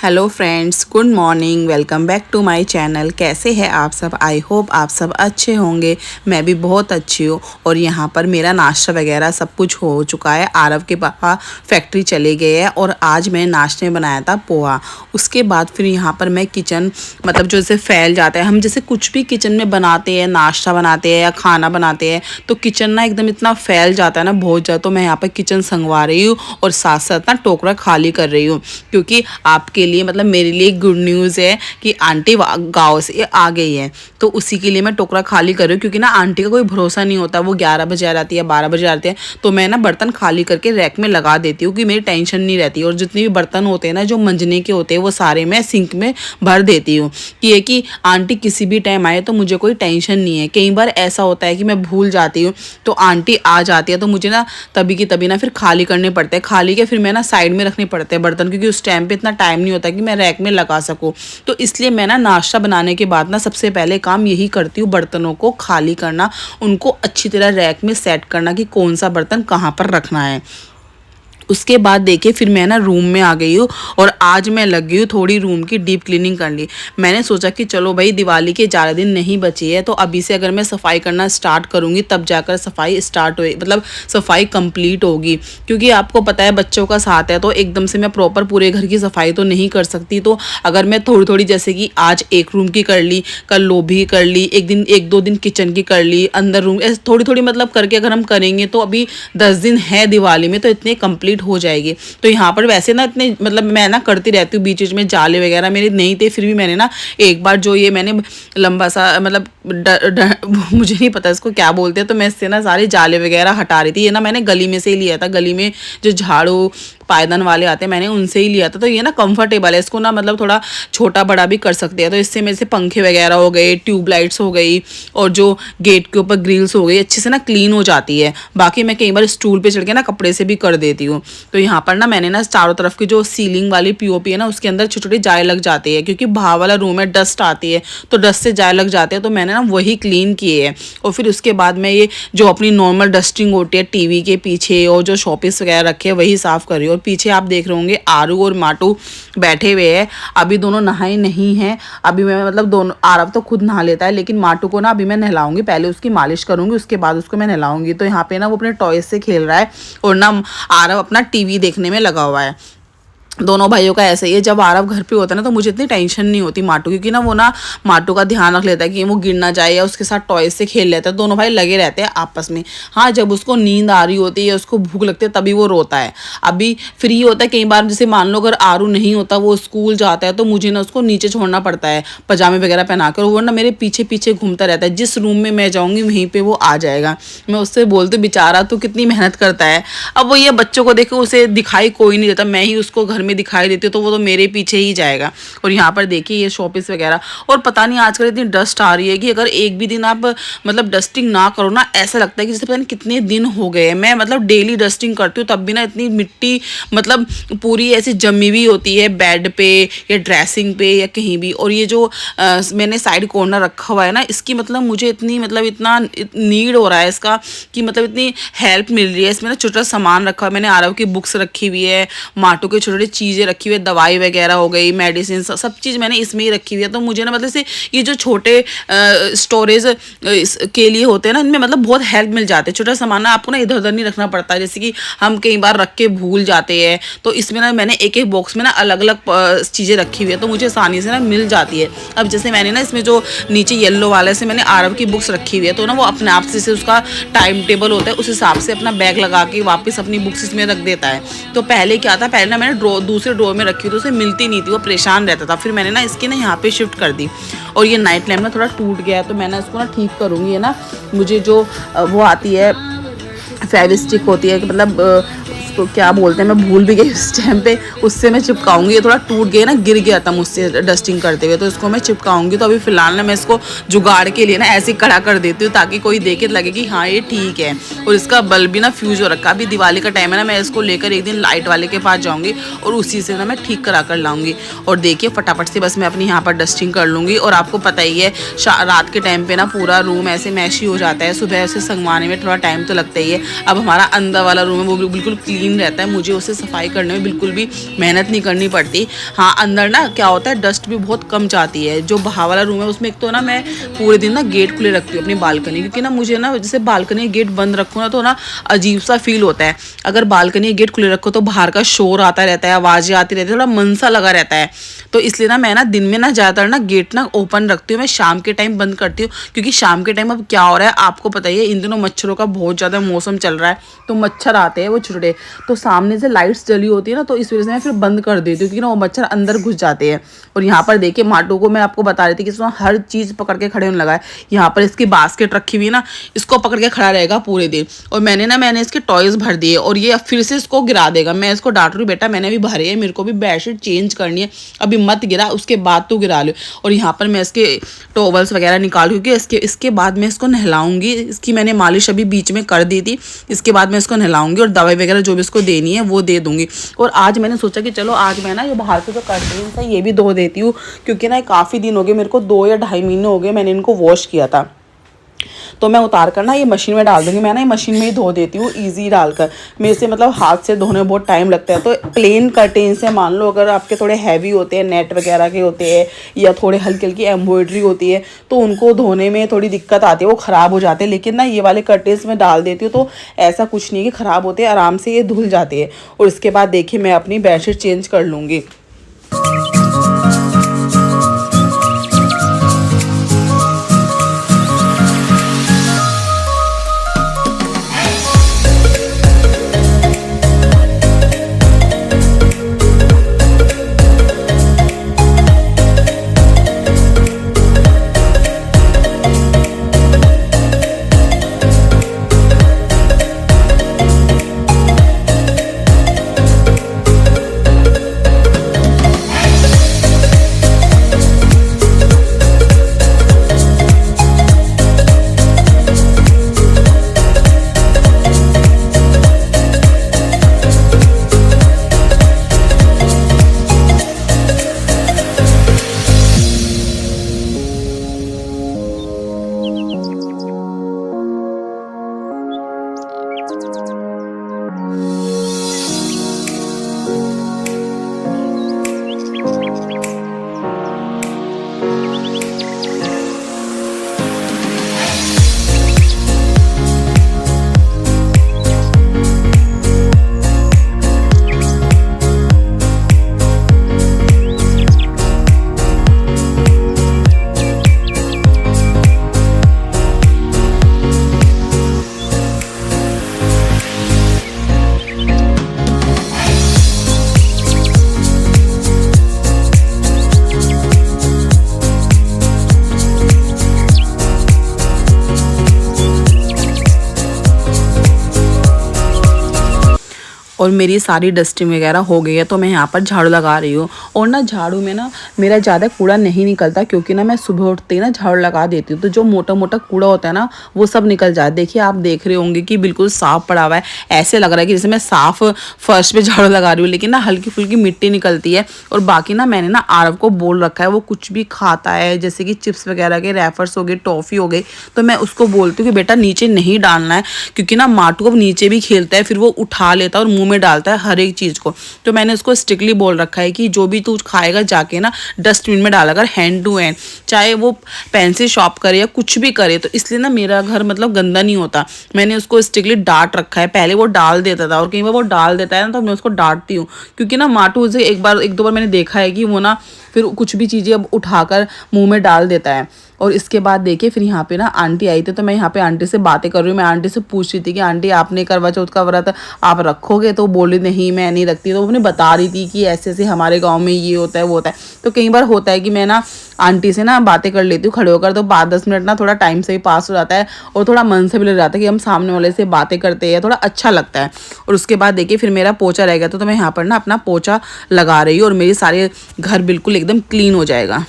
Hello friends, good morning. Welcome back to my channel. कैसे हैं आप सब? आई होप आप सब अच्छे होंगे। मैं भी बहुत अच्छी हूँ। और यहाँ पर मेरा नाश्ता वगैरह सब कुछ हो चुका है। आरव के पापा फैक्ट्री चले गए हैं और आज मैं नाश्ते में बनाया था पोहा। उसके बाद फिर यहाँ पर मैं किचन मतलब जो जैसे फैल जाता है, हम जैसे कुछ भी किचन में बनाते हैं, नाश्ता बनाते हैं या खाना बनाते हैं तो किचन ना एकदम इतना फैल जाता है ना, बहुत ज़्यादा। तो मैं यहाँ पर किचन संगवा रही हूँ और साथ साथ ना टोकरा खाली कर रही हूँ, क्योंकि आपके लिए मतलब मेरे लिए गुड न्यूज़ है कि आंटी गाँव से आ गई है। तो उसी के लिए मैं टोकरा खाली कर रही हूँ, क्योंकि ना आंटी का कोई भरोसा नहीं होता। वो 11 बजे आ जाती है, 12 बजे आती है, तो मैं ना बर्तन खाली करके रैक में लगा देती हूँ कि मेरी टेंशन नहीं रहती। और जितने भी बर्तन होते हैं ना जो मंजने के होते हैं वो सारे मैं सिंक में भर देती हूँ, कि आंटी किसी भी टाइम आए तो मुझे कोई टेंशन नहीं है। कई बार ऐसा होता है कि मैं भूल जाती हूँ तो आंटी आ जाती है, तो मुझे ना तभी की तभी ना फिर खाली करने पड़ते हैं। खाली के फिर मैं ना साइड में रखने पड़ते हैं बर्तन, क्योंकि उस टाइम पे इतना टाइम नहीं होता कि मैं रैक में लगा सकूं। तो इसलिए मैं ना नाश्ता बनाने के बाद ना सबसे पहले काम यही करती हूँ, बर्तनों को खाली करना, उनको अच्छी तरह रैक में सेट करना कि कौन सा बर्तन कहाँ पर रखना है। उसके बाद देखिए फिर मैं ना रूम में आ गई हूँ और आज मैं लग गई हूँ थोड़ी रूम की डीप क्लीनिंग करनी। मैंने सोचा कि चलो भाई, दिवाली के 4 दिन नहीं बची है तो अभी से अगर मैं सफाई करना स्टार्ट करूँगी तब जाकर सफाई स्टार्ट हो, मतलब सफाई कंप्लीट होगी। क्योंकि आपको पता है बच्चों का साथ है तो एकदम से मैं प्रॉपर पूरे घर की सफाई तो नहीं कर सकती। तो अगर मैं थोड़ी थोड़ी, जैसे कि आज एक रूम की कर ली, कल लोबी कर ली, एक दो दिन किचन की कर ली, अंदर रूम, ऐसे थोड़ी थोड़ी मतलब करके अगर हम करेंगे तो अभी 10 दिन है दिवाली में तो इतने कंप्लीट हो जाएगी। तो यहाँ पर वैसे ना इतने मतलब मैं ना करती रहती हूँ, बीच बीच में जाले वगैरह मेरे नहीं थे, फिर भी मैंने ना एक बार जो ये मैंने लंबा सा मतलब मुझे नहीं पता इसको क्या बोलते हैं, तो मैं इससे ना सारे जाले वगैरह हटा रही थी। ये ना मैंने गली में से ही लिया था, गली में जो झाड़ू पायदान वाले आते हैं मैंने उनसे ही लिया था। तो ये ना कंफर्टेबल है, इसको ना मतलब थोड़ा छोटा बड़ा भी कर सकते हैं। तो इससे मेरे से पंखे वगैरह हो गए, ट्यूबलाइट्स हो गई और जो गेट के ऊपर ग्रिल्स हो गई अच्छे से ना क्लीन हो जाती है। बाकी मैं कई बार स्टूल पे चढ़ के ना कपड़े से भी कर देती हूँ। तो यहाँ पर ना मैंने ना चारों तरफ की जो सीलिंग वाली पीओपी है ना उसके अंदर छोटे छोटे जाए लग जाते हैं, क्योंकि बाहर वाला रूम है, डस्ट आती है तो डस्ट से जाए लग जाते हैं। तो मैंने ना वही क्लीन किए हैं। और फिर उसके बाद मैं ये जो अपनी नॉर्मल डस्टिंग होती है टीवी के पीछे और जो शोपीस वगैरह रखे हैं वही साफ़ कर रही हूँ। और पीछे आप देख रहे होंगे आरू और माटू बैठे हुए हैं। अभी दोनों नहाए नहीं हैं। अभी मैं मतलब दोनों, आरव तो खुद नहा लेता है लेकिन माटू को ना अभी मैं नहलाऊंगी, पहले उसकी मालिश करूंगी उसके बाद उसको मैं नहलाऊंगी। तो यहाँ पे ना वो अपने टॉयज से खेल रहा है और ना आरव अपना टीवी देखने में लगा हुआ है। दोनों भाइयों का ऐसा ही है। जब आरव घर पे होता है ना तो मुझे इतनी टेंशन नहीं होती माटू, क्योंकि ना वो ना माटू का ध्यान रख लेता है कि वो गिर ना जाए, या उसके साथ टॉयज से खेल लेता है। दोनों भाई लगे रहते हैं आपस में। हाँ, जब उसको नींद आ रही होती है या उसको भूख लगती है तभी वो रोता है। अभी फ्री होता है कई बार, जैसे मान लो अगर आरू नहीं होता, वो स्कूल जाता है तो मुझे ना उसको नीचे छोड़ना पड़ता है पजामे वगैरह पहना कर। वो ना मेरे पीछे पीछे घूमता रहता है, जिस रूम में मैं जाऊँगी वहीं पर वो आ जाएगा। मैं उससे बोलती बेचारा तो कितनी मेहनत करता है। अब वो ये बच्चों को देखो, उसे दिखाई कोई नहीं देता, मैं ही उसको घर में दिखाई देती हूँ तो वो तो मेरे पीछे ही जाएगा। और यहाँ पर देखिए ये शोपीस वगैरह, और पता नहीं आजकल इतनी डस्ट आ रही है कि अगर एक भी दिन आप मतलब डस्टिंग ना करो ना, ऐसा लगता है कि जैसे पता नहीं कितने दिन हो गए हैं। मैं मतलब डेली डस्टिंग करती हूँ तब भी ना इतनी मिट्टी मतलब पूरी ऐसी जमी हुई होती है बेड पे या ड्रेसिंग पे या कहीं भी। और ये जो मैंने साइड कॉर्नर रखा हुआ है ना, इसकी मतलब मुझे इतनी मतलब इतना नीड हो रहा है इसका, कि मतलब इतनी हेल्प मिल रही है। इसमें ना छोटा सामान रखा हुआ है मैंने, आरव की बुक्स रखी हुई है, माटू के छोटे छोटे चीज़ें रखी हुई है, दवाई वगैरह हो गई, मेडिसिन, सब चीज़ मैंने इसमें ही रखी हुई है। तो मुझे ना मतलब से ये जो छोटे स्टोरेज के लिए होते हैं ना, इनमें मतलब बहुत हेल्प मिल जाते हैं। छोटा सामान ना आपको ना इधर उधर नहीं रखना पड़ता है, जैसे कि हम कई बार रख के भूल जाते हैं। तो इसमें ना मैंने एक एक बॉक्स में ना अलग अलग चीज़ें रखी हुई है तो मुझे आसानी से ना मिल जाती है। अब जैसे मैंने ना इसमें जो नीचे येलो वाले से मैंने आरव की बुक्स रखी हुई है, तो ना वो अपने आप से उसका टाइम टेबल होता है, उस हिसाब से अपना बैग लगा के वापस अपनी बुक्स इसमें रख देता है। तो पहले क्या था, पहले ना मैंने दूसरे ड्रॉर में रखी तो उसे मिलती नहीं थी, वो परेशान रहता था। फिर मैंने ना इसकी ना यहाँ पे शिफ्ट कर दी। और ये नाइट लैम्प ना थोड़ा टूट गया है तो मैं ना इसको ना ठीक करूँगी। है ना, मुझे जो वो आती है फेविस्टिक होती है कि मतलब उसको क्या बोलते हैं, मैं भूल भी गई उस टाइम पे, उससे मैं चिपकाऊंगी। ये थोड़ा टूट गया ना, गिर गया था मुझसे डस्टिंग करते हुए, तो इसको मैं चिपकाऊंगी। तो अभी फिलहाल ना मैं इसको जुगाड़ के लिए ना ऐसे खड़ा कर देती हूँ ताकि कोई देखे लगे कि हाँ ये ठीक है। और इसका बल्ब भी ना फ्यूज हो रखा। अभी दिवाली का टाइम है ना, मैं इसको लेकर एक दिन लाइट वाले के पास जाऊँगी और उसी से ना मैं ठीक करा कर लाऊंगी। और देखिए फटाफट से बस मैं अपनी यहाँ पर डस्टिंग कर लूँगी। और आपको पता ही है रात के टाइम पे ना पूरा रूम ऐसे मैशी हो जाता है, सुबह से संगवाने में थोड़ा टाइम तो लगता ही है। अब हमारा अंदर वाला रूम है वो बिल्कुल क्लीन क्लीन रहता है, मुझे उसे सफाई करने में बिल्कुल भी मेहनत नहीं करनी पड़ती। हाँ, अंदर ना क्या होता है, डस्ट भी बहुत कम जाती है। जो बाहर वाला रूम है उसमें एक तो ना मैं पूरे दिन ना गेट खुले रखती हूँ अपनी बालकनी, क्योंकि ना मुझे ना जैसे बालकनी गेट बंद रखूँ ना तो ना अजीब सा फील होता है। अगर बालकनी गेट खुले रखो तो बाहर का शोर आता रहता है, आवाज़ें आती रहती है, थोड़ा मन सा लगा रहता है। तो इसलिए ना मैं ना दिन में ना ज़्यादातर ना गेट ना ओपन रखती हूँ, मैं शाम के टाइम बंद करती हूँ, क्योंकि शाम के टाइम अब क्या हो रहा है आपको पता ही है, इन दिनों मच्छरों का बहुत ज़्यादा मौसम चल रहा है, तो मच्छर आते हैं वो छोटे, तो सामने से लाइट्स जली होती है ना, तो इस वजह से मैं फिर बंद कर देती हूँ, क्योंकि ना वो मच्छर अंदर घुस जाते हैं। और यहाँ पर देखिए माटू को मैं आपको बता रही थी कि इसमें हर चीज़ पकड़ के खड़े होने लगा है। यहाँ पर इसकी बास्केट रखी हुई है ना, इसको पकड़ के खड़ा रहेगा पूरे दिन। और मैंने इसके टॉयज़ भर दिए और ये अब फिर से इसको गिरा देगा। मैं इसको डांट रही, बेटा मैंने भी भरे है, मेरे को भी बेडशीट चेंज करनी है, अभी मत गिरा, उसके बाद तो गिरा लो। और यहाँ पर मैं इसके टॉवल्स वगैरह निकाल, क्योंकि इसके बाद मैं इसको नहलाऊंगी। इसकी मैंने मालिश अभी बीच में कर दी थी, इसके बाद मैं इसको नहलाऊंगी और दवाई वगैरह जो भी इसको देनी है वो दे दूंगी। और आज मैंने सोचा कि चलो आज मैं ना ये बाहर के जो कर्टेन्स है ये भी धो देती हूँ, क्योंकि ना काफ़ी दिन हो गए, मेरे को 2 या 2.5 महीने हो गए मैंने इनको वॉश किया था। तो मैं उतार कर ना ये मशीन में डाल दूँगी। मैं ना ये मशीन में ही धो देती हूँ ईजी डालकर, मेरे से मतलब हाथ से धोने में बहुत टाइम लगता है। तो प्लेन कर्टेन से मान लो अगर आपके थोड़े हैवी होते हैं, नेट वगैरह के होते हैं, या थोड़े हल्की हल्की एम्ब्रॉयडरी होती है, तो उनको धोने में थोड़ी दिक्कत आती है, वो ख़राब हो जाते हैं। लेकिन ना ये वाले कर्टेन्स में डाल देती हूँ तो ऐसा कुछ नहीं है कि ख़राब होते हैं, आराम से ये धुल जाते हैं। और इसके बाद देखिए मैं अपनी बेडशीट चेंज कर लूँगी। और मेरी सारी डस्टिंग वगैरह हो गई है, तो मैं यहाँ पर झाड़ू लगा रही हूँ। और ना झाड़ू में ना मेरा ज़्यादा कूड़ा नहीं निकलता, क्योंकि ना मैं सुबह उठते ही ना झाड़ू लगा देती हूँ, तो जो मोटा मोटा कूड़ा होता है ना वो सब निकल जाता है। देखिए आप देख रहे होंगे कि बिल्कुल साफ़ पड़ा हुआ है, ऐसे लग रहा है कि जैसे मैं साफ़ फर्श पे झाड़ू लगा रही हूँ, लेकिन ना हल्की फुल्की मिट्टी निकलती है। और बाकी ना मैंने ना आरव को बोल रखा है, वो कुछ भी खाता है जैसे कि चिप्स वगैरह के रैफर्स हो गए, टॉफ़ी हो गई, तो मैं उसको बोलती हूँ कि बेटा नीचे नहीं डालना है, क्योंकि ना माटू अब नीचे भी खेलता है, फिर वो उठा लेता है और मुँह में डालता है हर एक चीज़ को। तो मैंने उसको स्ट्रिक्टली बोल रखा है कि जो भी तू खाएगा जाके ना डस्टबिन में डाला कर, हैंड टू हैंड, चाहे वो पेंसिल शॉप करे या कुछ भी करे। तो इसलिए ना मेरा घर मतलब गंदा नहीं होता। मैंने उसको स्ट्रिक्टली डांट रखा है। पहले वो डाल देता था और कई बार वो डाल देता है ना तो मैं उसको डांटती हूँ, क्योंकि ना माटू से एक दो बार मैंने देखा है कि वो ना फिर कुछ भी चीज़ें अब उठाकर मुंह में डाल देता है। और इसके बाद देखिए फिर यहाँ पे ना आंटी आई थी, तो मैं यहाँ पे आंटी से बातें कर रही हूँ। मैं आंटी से पूछ रही थी कि आंटी आपने करवा चौथ का व्रत आप रखोगे? तो बोली नहीं मैं नहीं रखती। तो उन्हें बता रही थी कि ऐसे ऐसे हमारे गांव में ये होता है वो होता है। तो कई बार होता है कि मैं ना आंटी से ना बातें कर लेती हूँ खड़े होकर, तो 5-10 मिनट ना थोड़ा टाइम से भी पास हो जाता है और थोड़ा मन से भी लग जाता है कि हम सामने वाले से बातें करते हैं, थोड़ा अच्छा लगता है। और उसके बाद देखिए फिर मेरा पोछा रह गया, तो मैं यहाँ पर ना अपना पोछा लगा रही हूँ और मेरी सारे घर बिल्कुल एकदम क्लीन हो जाएगा।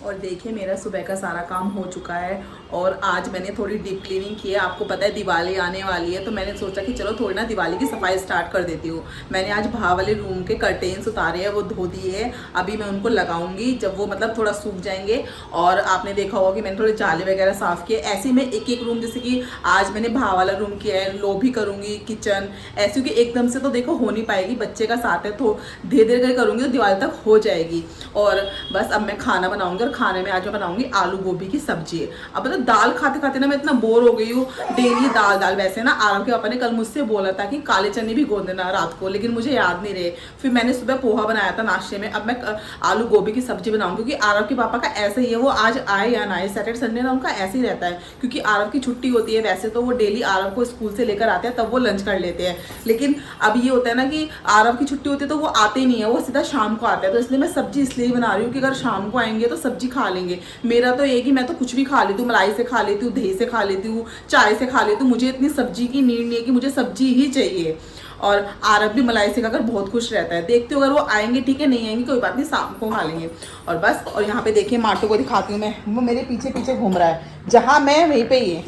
और देखिए मेरा सुबह का सारा काम हो चुका है और आज मैंने थोड़ी डीप क्लीनिंग की है। आपको पता है दिवाली आने वाली है, तो मैंने सोचा कि चलो थोड़ी ना दिवाली की सफाई स्टार्ट कर देती हूँ। मैंने आज बाहर वाले रूम के कर्टेन्स उतारे हैं, वो धो दिए हैं। अभी मैं उनको लगाऊंगी जब वो मतलब थोड़ा सूख जाएंगे। और आपने देखा होगा कि मैंने थोड़े जाले वगैरह साफ किए। ऐसे में एक एक रूम, जैसे कि आज मैंने बाहर वाला रूम किया है, लो भी करूँगी किचन। ऐसे कि एकदम से तो देखो हो नहीं पाएगी, बच्चे का साथ है तो धीरे धीरे कर करूँगी तो दिवाली तक हो जाएगी। और बस अब मैं खाना बनाऊंगी, और खाने में आज मैं बनाऊंगी आलू गोभी की सब्जी। अब मतलब दाल खाते खाते ना मैं इतना बोर हो गई हूँ, डेली दाल दाल। वैसे ना आरव के पापा ने कल मुझसे बोला था कि काले चने भी गोंद देना रात को, लेकिन मुझे याद नहीं रहे। फिर मैंने सुबह पोहा बनाया था नाश्ते में। अब मैं आलू गोभी की सब्जी बनाऊंगी, क्योंकि आरव के पापा का ऐसा ही है, वो आज आए या ना आए, सैटरडे संडे ना उनका ऐसे ही रहता है। क्योंकि आरव की छुट्टी होती है, वैसे तो वो डेली आरव को स्कूल से लेकर आते हैं तब वो लंच कर लेते हैं। लेकिन अब ये होता है ना कि आरव की छुट्टी होती है तो वो आते नहीं है, वो सीधा शाम को आते हैं। तो इसलिए मैं सब्जी इसलिए बना रही हूँ कि अगर शाम को आएंगे तो सब्जी खा लेंगे। मेरा तो ये कि मैं तो कुछ भी खा लेती हूँ, मलाई से खा लेती हूँ, दही से खा लेती हूँ, चाय से खा लेती हूँ। मुझे इतनी सब्जी की नीड नहीं है कि मुझे सब्जी ही चाहिए। और आरब भी मलाई से खाकर बहुत खुश रहता है। देखते हो अगर वो आएंगे ठीक है, नहीं आएंगे कोई बात नहीं, शाम को खा लेंगे। और बस, और यहाँ पे देखिए माटू को दिखाती हूँ मैं, वो मेरे पीछे पीछे घूम रहा है, जहाँ मैं वहीं पे ही है,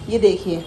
ये देखिए।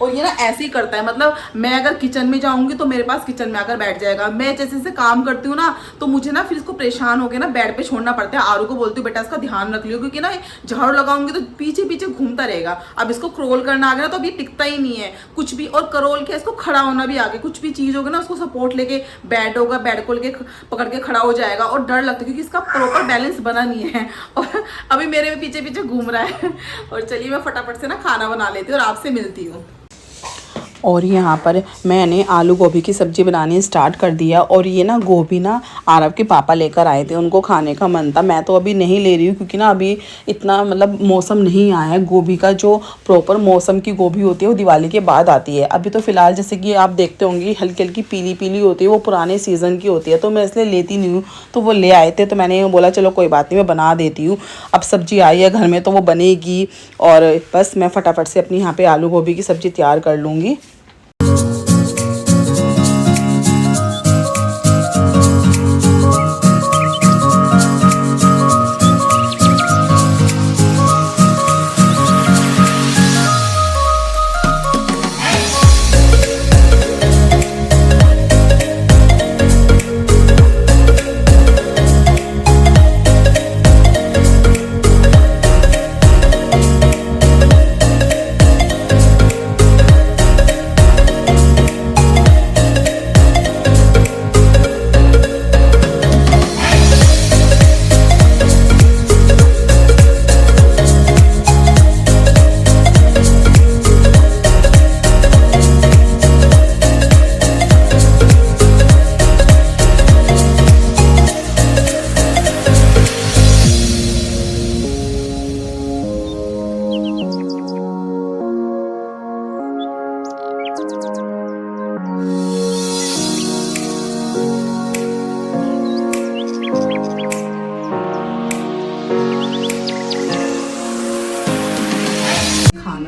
और ये ना ऐसे ही करता है, मतलब मैं अगर किचन में जाऊंगी तो मेरे पास किचन में आकर बैठ जाएगा। मैं जैसे जैसे काम करती हूँ ना, तो मुझे ना फिर इसको परेशान होकर ना बेड पे छोड़ना पड़ता है। आरू को बोलती हूँ बेटा इसका ध्यान रख लियो, क्योंकि ना झाड़ू लगाऊंगी तो पीछे पीछे घूमता रहेगा। अब इसको क्रोल करना आ गया ना, तो अभी टिकता ही नहीं है कुछ भी। और करोल के इसको खड़ा होना भी आ गया, कुछ भी चीज होगी ना उसको सपोर्ट लेके बैठ होगा, बेड को लेके पकड़ के खड़ा हो जाएगा। और डर लगता है क्योंकि इसका प्रॉपर बैलेंस बना नहीं है, और अभी मेरे पीछे पीछे घूम रहा है। और चलिए मैं फटाफट से ना खाना बना लेती हूँ और आपसे मिलती हूँ। और यहाँ पर मैंने आलू गोभी की सब्ज़ी बनानी स्टार्ट कर दिया। और ये ना गोभी ना आरव के पापा लेकर आए थे, उनको खाने का मन था। मैं तो अभी नहीं ले रही हूँ, क्योंकि ना अभी इतना मतलब मौसम नहीं आया है। गोभी का जो प्रॉपर मौसम की गोभी होती है वो दिवाली के बाद आती है। अभी तो फ़िलहाल जैसे कि आप देखते होंगे हल्की हल्की पीली पीली होती है, वो पुराने सीज़न की होती है, तो मैं इसलिए लेती नहीं हूँ। तो वो ले आए थे, तो मैंने बोला चलो कोई बात नहीं, मैं बना देती हूँ। अब सब्ज़ी आई है घर में तो वो बनेगी। और बस मैं फटाफट से अपनी यहाँ पर आलू गोभी की सब्ज़ी तैयार कर लूँगी।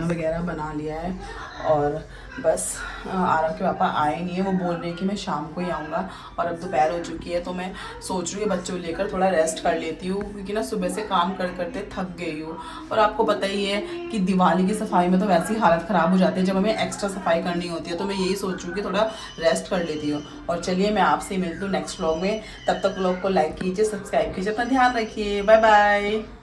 वगैरह बना लिया है। और बस आरव के पापा आए नहीं है, वो बोल रहे हैं कि मैं शाम को ही आऊँगा। और अब दोपहर हो चुकी है, तो मैं सोच रही हूँ बच्चों को लेकर थोड़ा रेस्ट कर लेती हूँ, क्योंकि ना सुबह से काम कर करते थक गई हूँ। और आपको पता ही है कि दिवाली की सफाई में तो वैसे ही हालत ख़राब हो जाती है, जब हमें एक्स्ट्रा सफाई करनी होती है। तो मैं यही सोच रही हूँ कि थोड़ा रेस्ट कर लेती हूँ। और चलिए मैं आपसे मिलती हूँ नेक्स्ट व्लॉग में। तब तक व्लॉग को लाइक कीजिए, सब्सक्राइब कीजिए, अपना ध्यान रखिए, बाय बाय।